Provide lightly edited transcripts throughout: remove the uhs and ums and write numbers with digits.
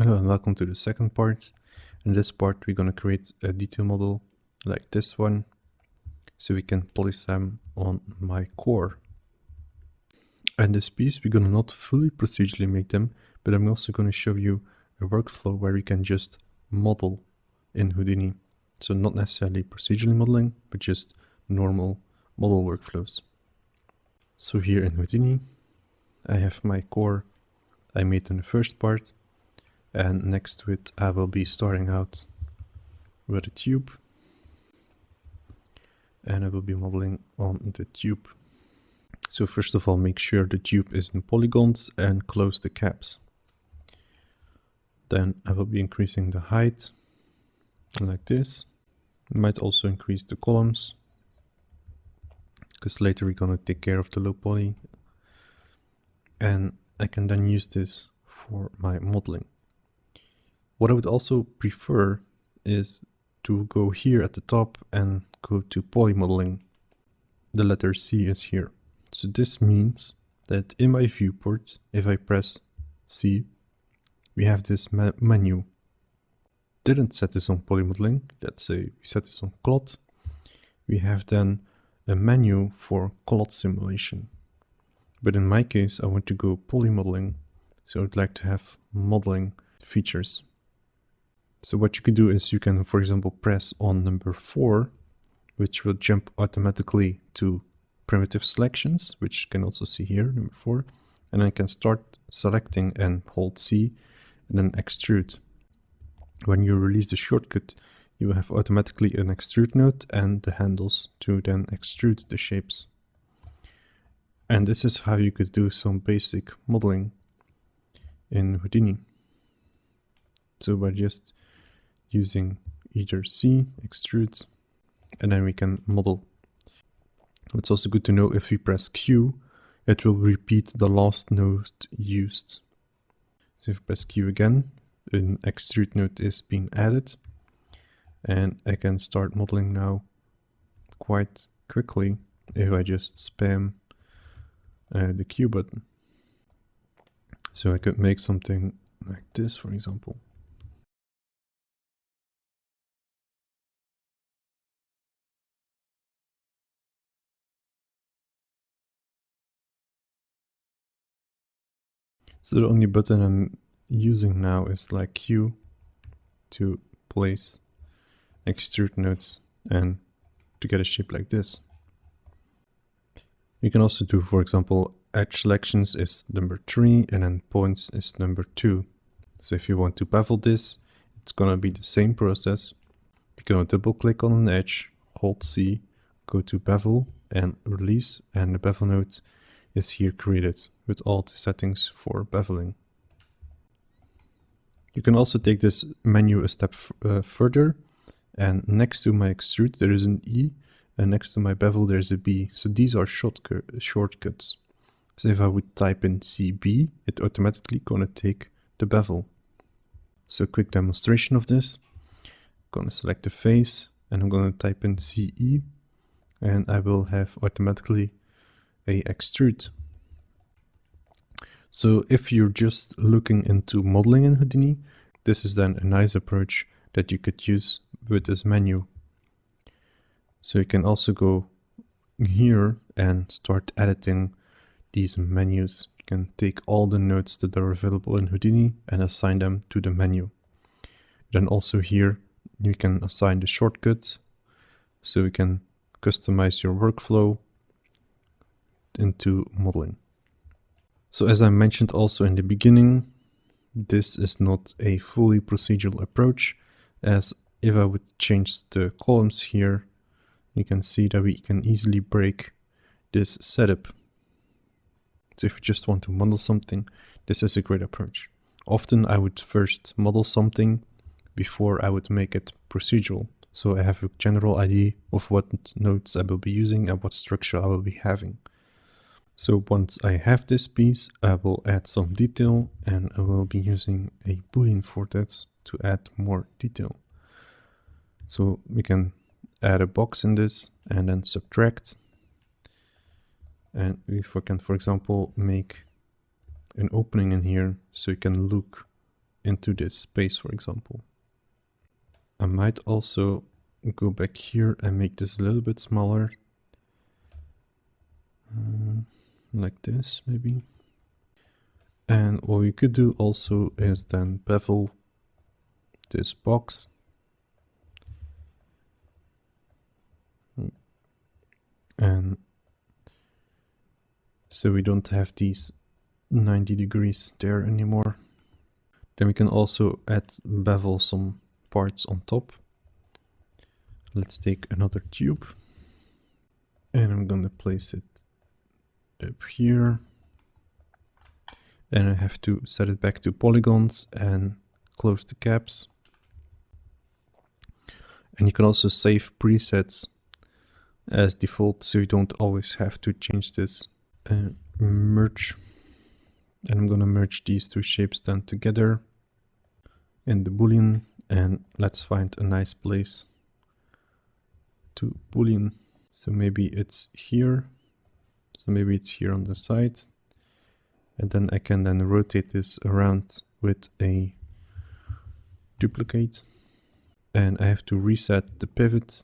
Hello and welcome to the second part. In this part we're going to create a detail model like this one, so we can place them on my core. And this piece we're going to not fully procedurally make them, but I'm also going to show you a workflow where you can just model in Houdini. So not necessarily procedurally modeling, but just normal model workflows. So here in Houdini I have my core I made in the first part. And next to it, I will be starting out with a tube. And I will be modeling on the tube. So first of all, make sure the tube is in polygons and close the caps. Then I will be increasing the height like this. I might also increase the columns, because later we're going to take care of the low poly. And I can then use this for my modeling. What I would also prefer is to go here at the top and go to poly modeling. The letter C is here. So this means that in my viewport, if I press C, we have this menu. Didn't set this on poly modeling. Let's say we set this on CLOT. We have then a menu for CLOT simulation. But in my case, I want to go poly modeling. So I'd like to have modeling features. So what you could do is you can, for example, press on number 4, which will jump automatically to primitive selections, which you can also see here, number 4. And I can start selecting and hold C and then extrude. When you release the shortcut, you will have automatically an extrude node and the handles to then extrude the shapes. And this is how you could do some basic modeling in Houdini. So by just using either C, extrude, and then we can model. It's also good to know if we press Q, it will repeat the last node used. So if I press Q again, an extrude node is being added, and I can start modeling now quite quickly if I just spam the Q button. So I could make something like this, for example. So the only button I'm using now is like Q to place extrude nodes and to get a shape like this. You can also do, for example, edge selections is number 3 and then points is number 2. So if you want to bevel this, it's gonna be the same process. You're gonna double click on an edge, hold C, go to bevel and release, and the bevel node is here created with all the settings for beveling. You can also take this menu a step further, and next to my extrude there is an E, and next to my bevel there's a B. So these are shortcuts. So if I would type in CB, it automatically gonna take the bevel. So a quick demonstration of this. I'm gonna select the face and I'm gonna type in CE, and I will have automatically a extrude. So if you're just looking into modeling in Houdini, this is then a nice approach that you could use with this menu. So you can also go here and start editing these menus. You can take all the nodes that are available in Houdini and assign them to the menu. Then also here you can assign the shortcut, so you can customize your workflow into modeling. So as I mentioned also in the beginning, this is not a fully procedural approach, as if I would change the columns here, you can see that we can easily break this setup. So if you just want to model something, this is a great approach. Often I would first model something before I would make it procedural. So I have a general idea of what nodes I will be using and what structure I will be having. So once I have this piece, I will add some detail, and I will be using a boolean for that to add more detail. So we can add a box in this and then subtract. And if I can, for example, make an opening in here so you can look into this space, for example. I might also go back here and make this a little bit smaller. Like this, maybe. And what we could do also is then bevel this box. And so we don't have these 90 degrees there anymore. Then we can also bevel some parts on top. Let's take another tube. And I'm gonna place it up here. And I have to set it back to polygons and close the caps. And you can also save presets as default, so you don't always have to change this. Merge. And I'm gonna merge these two shapes then together in the boolean, and let's find a nice place to boolean. So maybe it's here. So maybe it's here on the side. And then I can then rotate this around with a duplicate. And I have to reset the pivot.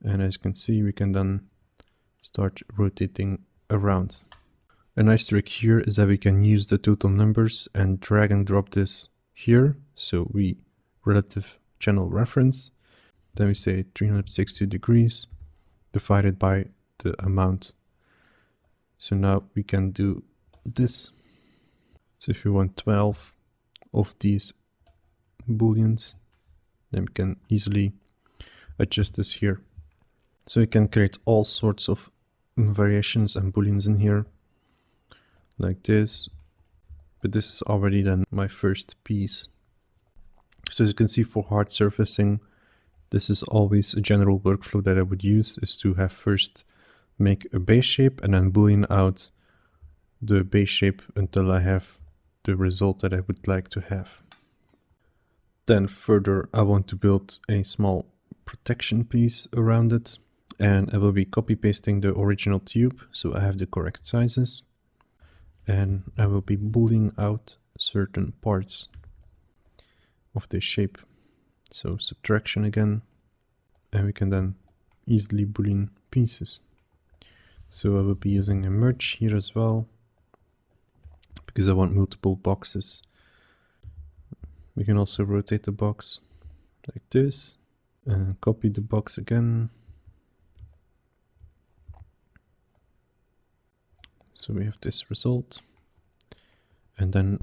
And as you can see, we can then start rotating around. A nice trick here is that we can use the total numbers and drag and drop this here. So we relative channel reference. Then we say 360 degrees divided by the amount. So now we can do this. So if you want 12 of these booleans, then we can easily adjust this here. So you can create all sorts of variations and booleans in here, like this. But this is already then my first piece. So as you can see, for hard surfacing, this is always a general workflow that I would use, is to have first make a base shape and then boolean out the base shape until I have the result that I would like to have. Then further, I want to build a small protection piece around it, and I will be copy pasting the original tube so I have the correct sizes, and I will be booleaning out certain parts of this shape. So subtraction again, and we can then easily boolean pieces. So I will be using a merge here as well, because I want multiple boxes. We can also rotate the box like this, and copy the box again. So we have this result. And then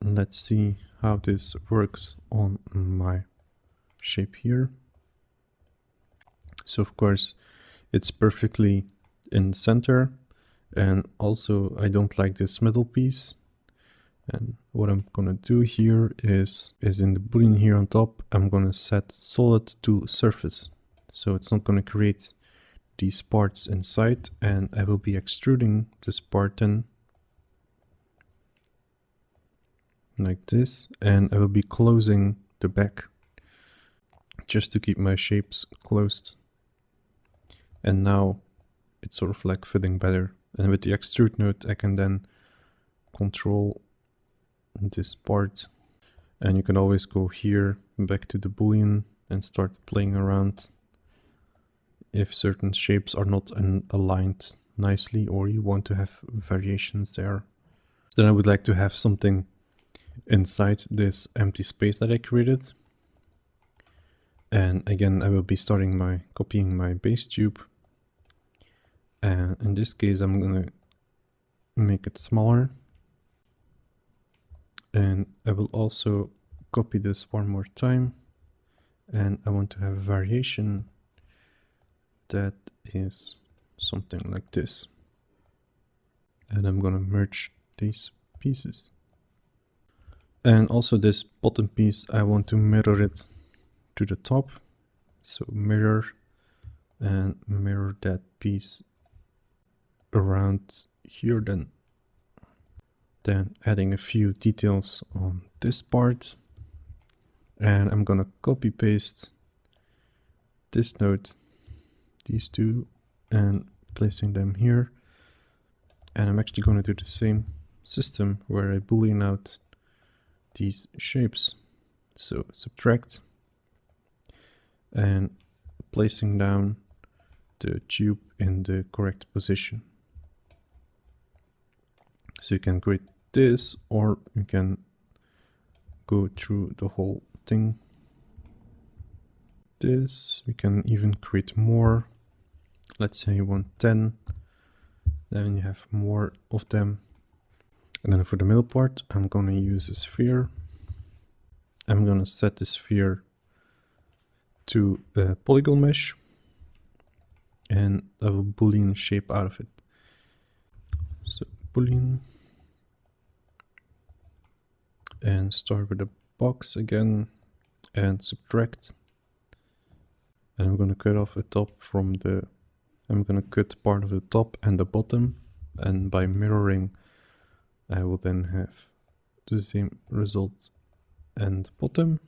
let's see how this works on my shape here. So of course, it's perfectly in the center, and also I don't like this middle piece. And what I'm gonna do here is in the boolean here on top, I'm gonna set solid to surface. So it's not gonna create these parts inside, and I will be extruding this part in like this, and I will be closing the back just to keep my shapes closed. And now it's sort of like fitting better. And with the extrude node, I can then control this part. And you can always go here back to the boolean and start playing around if certain shapes are not aligned nicely, or you want to have variations there. So then I would like to have something inside this empty space that I created. And again, I will be starting by copying my base tube. And in this case, I'm gonna make it smaller. And I will also copy this one more time. And I want to have a variation that is something like this. And I'm gonna merge these pieces. And also this bottom piece, I want to mirror it to the top. So mirror, and mirror that piece around here then. Then adding a few details on this part. And I'm gonna copy paste this node, these two, and placing them here. And I'm actually gonna do the same system where I boolean out these shapes. So subtract and placing down the tube in the correct position. So you can create this, or you can go through the whole thing. This, we can even create more. Let's say you want 10, then you have more of them. And then for the middle part, I'm going to use a sphere. I'm going to set the sphere to a polygon mesh, and I will boolean shape out of it. So boolean, and start with a box again, and subtract. And I'm going to cut off a top from the, I'm going to cut part of the top and the bottom, and by mirroring I will then have the same result and bottom.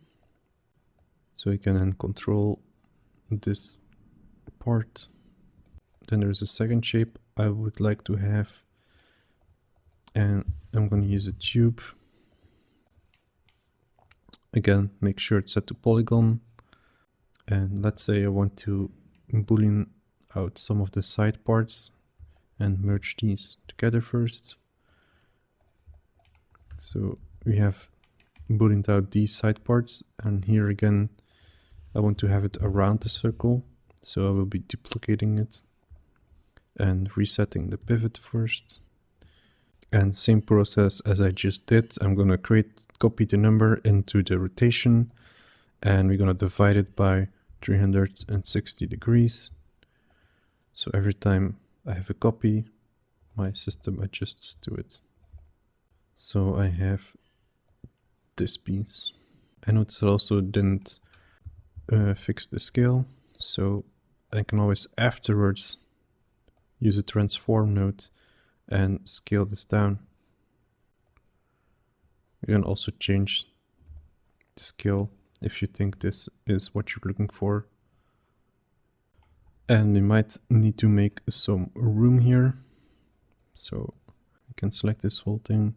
So you can then control this part. Then there's a second shape I would like to have, and I'm going to use a tube. Again, make sure it's set to polygon, and let's say I want to boolean out some of the side parts and merge these together first. So we have booleaned out these side parts, and here again I want to have it around the circle, so I will be duplicating it and resetting the pivot first. And same process as I just did, I'm going to copy the number into the rotation, and we're going to divide it by 360 degrees. So every time I have a copy, my system adjusts to it. So I have this piece. I noticed I also didn't fix the scale, so I can always afterwards use a transform node and scale this down. You can also change the scale if you think this is what you're looking for. And we might need to make some room here. So we can select this whole thing,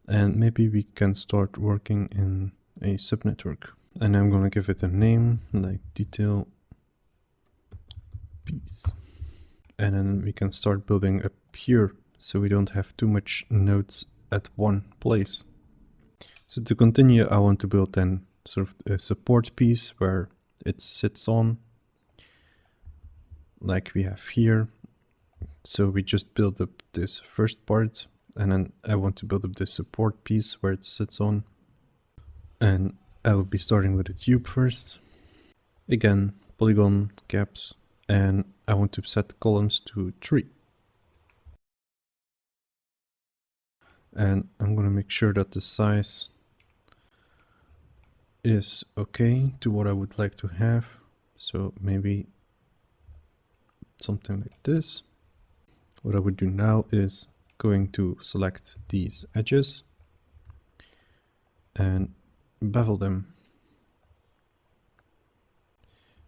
and maybe we can start working in a subnetwork. And I'm going to give it a name like detail piece. And then we can start building up here, so we don't have too much nodes at one place. So to continue, I want to build then sort of a support piece where it sits on, like we have here. So we just build up this first part, and then I want to build up this support piece where it sits on. And I will be starting with a tube first. Again, polygon caps, and I want to set the columns to 3. And I'm going to make sure that the size is okay to what I would like to have. So maybe something like this. What I would do now is going to select these edges and bevel them.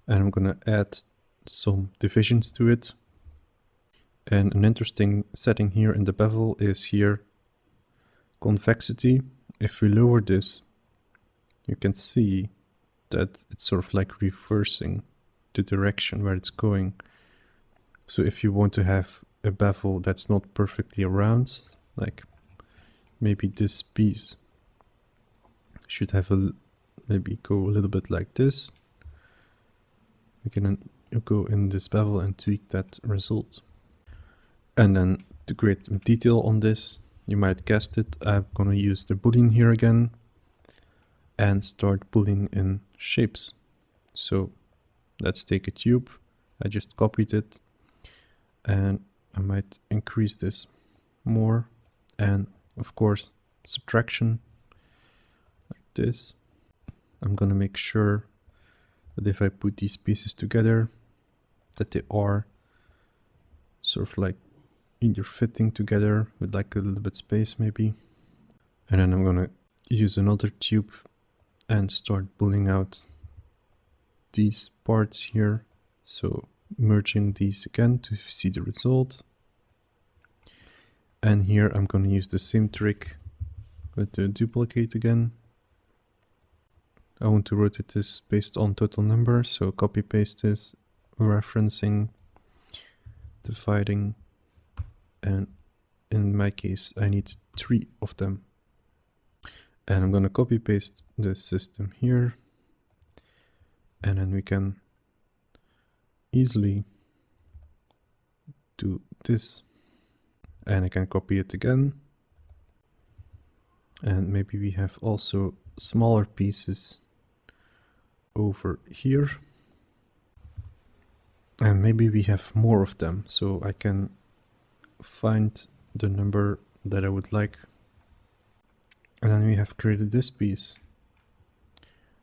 And I'm going to add some divisions to it. And an interesting setting here in the bevel is here, convexity. If we lower this, you can see that it's sort of like reversing the direction where it's going. So if you want to have a bevel that's not perfectly round, like maybe this piece should have maybe go a little bit like this, we can go in this bevel and tweak that result. And then to create detail on this, you might guessed it, I'm gonna use the boolean here again and start booleaning in shapes. So let's take a tube. I just copied it, and I might increase this more, and of course subtraction like this. I'm gonna make sure that if I put these pieces together, that they are sort of like either fitting together with like a little bit space maybe. And then I'm gonna use another tube and start pulling out these parts here. So merging these again to see the result. And here I'm going to use the same trick with the duplicate again. I want to rotate this based on total number, so copy paste this, referencing, dividing, and in my case I need 3 of them. And I'm going to copy paste the system here, and then we can easily do this, and I can copy it again, and maybe we have also smaller pieces over here, and maybe we have more of them, so I can find the number that I would like, and then we have created this piece.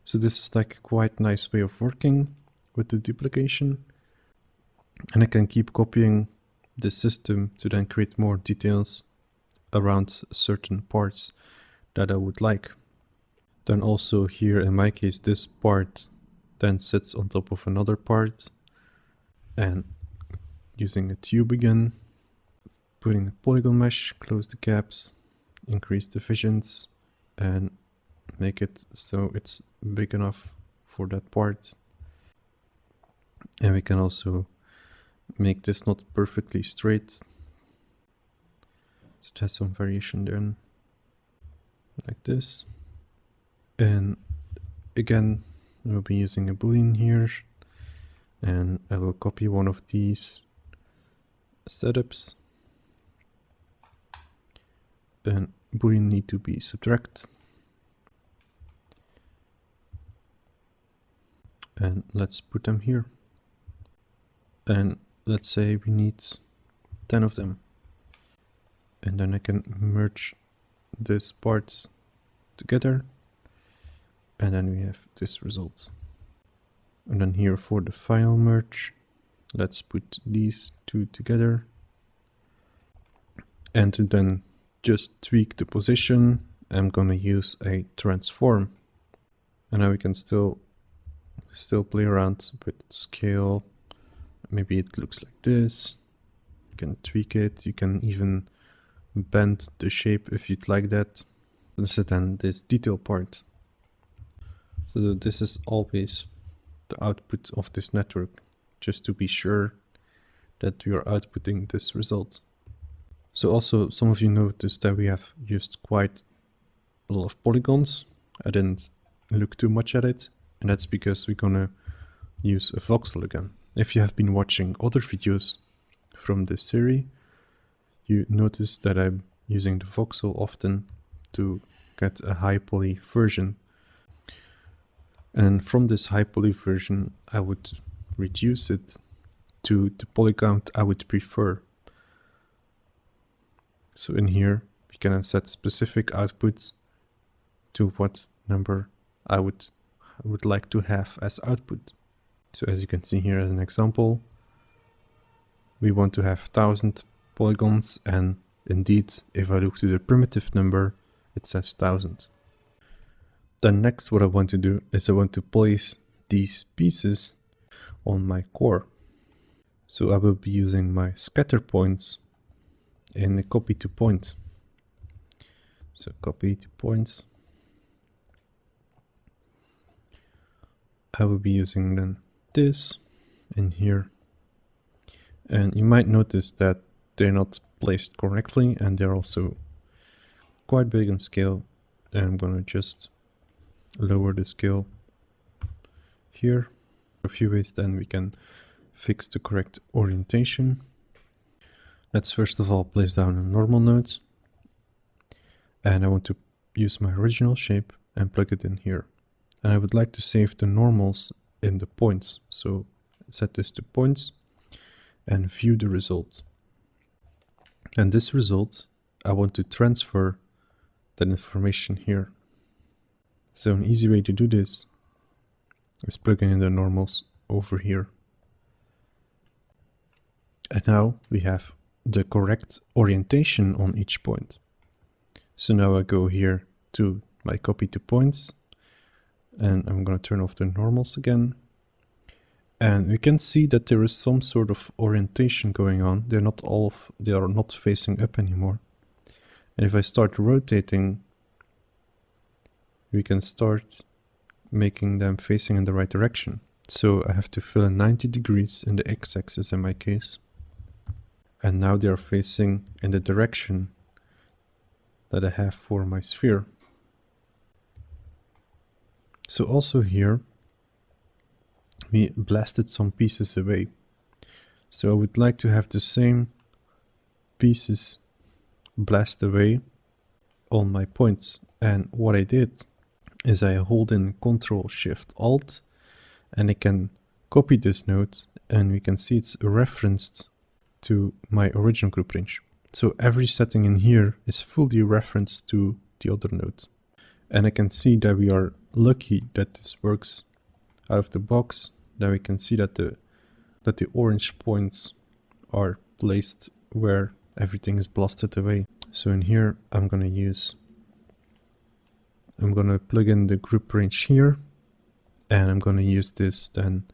So this is like a quite nice way of working with the duplication, and I can keep copying the system to then create more details around certain parts that I would like. Then also here in my case this part then sits on top of another part, and using a tube again, putting a polygon mesh, close the gaps, increase divisions, and make it so it's big enough for that part. And we can also make this not perfectly straight, so it has some variation there, like this. And again, we'll be using a boolean here, and I will copy one of these setups, and boolean need to be subtract, and let's put them here, and let's say we need 10 of them, and then I can merge these parts together, and then we have this result. And then here for the final merge, let's put these two together, and to then just tweak the position, I'm gonna use a transform. And now we can still play around with scale. Maybe it looks like this. You can tweak it, you can even bend the shape if you'd like that. This is then this detail part. So this is always the output of this network, just to be sure that we are outputting this result. So also some of you noticed that we have used quite a lot of polygons. I didn't look too much at it, and that's because we're gonna use a voxel again. If you have been watching other videos from this series, you notice that I'm using the voxel often to get a high poly version. And from this high poly version, I would reduce it to the poly count I would prefer. So in here, we can set specific outputs to what number I would like to have as output. So as you can see here as an example, we want to have 1000 polygons, and indeed, if I look to the primitive number, it says 1000. Then next what I want to do is I want to place these pieces on my core. So I will be using my scatter points in a copy to point. So copy to points. I will be using then this in here. And you might notice that they're not placed correctly, and they're also quite big in scale. And I'm gonna just lower the scale here. A few ways then we can fix the correct orientation. Let's first of all place down a normal node, and I want to use my original shape and plug it in here. And I would like to save the normals in the points, so set this to points and view the result. And this result, I want to transfer that information here. So an easy way to do this is plugging in the normals over here. And now we have the correct orientation on each point. So now I go here to my copy to points, and I'm going to turn off the normals again. And we can see that there is some sort of orientation going on. They are not facing up anymore. And if I start rotating we can start making them facing in the right direction. So I have to fill in 90 degrees in the x-axis in my case. And now they are facing in the direction that I have for my sphere. So also here, we blasted some pieces away. So I would like to have the same pieces blast away on my points. And what I did is I hold in Ctrl Shift Alt, and I can copy this node, and we can see it's referenced to my original group range. So every setting in here is fully referenced to the other node. And I can see that we are lucky that this works out of the box, that we can see that the orange points are placed where everything is blasted away. So in here, I'm gonna plug in the group range here, and I'm gonna use this then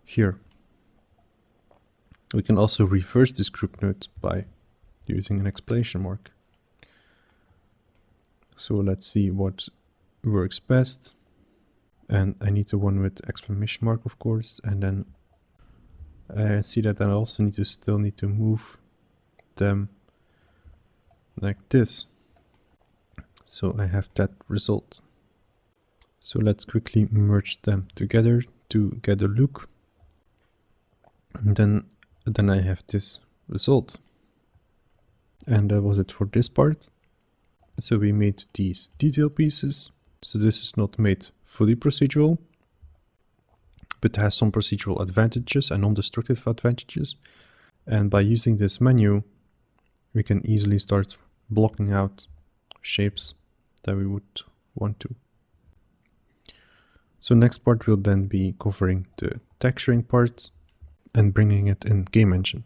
here. We can also reverse this group node by using an exclamation mark. So let's see what works best. And I need the one with exclamation mark, of course, and then I see that I also still need to move them like this. So I have that result. So let's quickly merge them together to get a look. And then I have this result. And that was it for this part. So we made these detail pieces. So this is not made fully procedural, but has some procedural advantages and non-destructive advantages. And by using this menu, we can easily start blocking out shapes that we would want to. So next part will then be covering the texturing part and bringing it in Game Engine.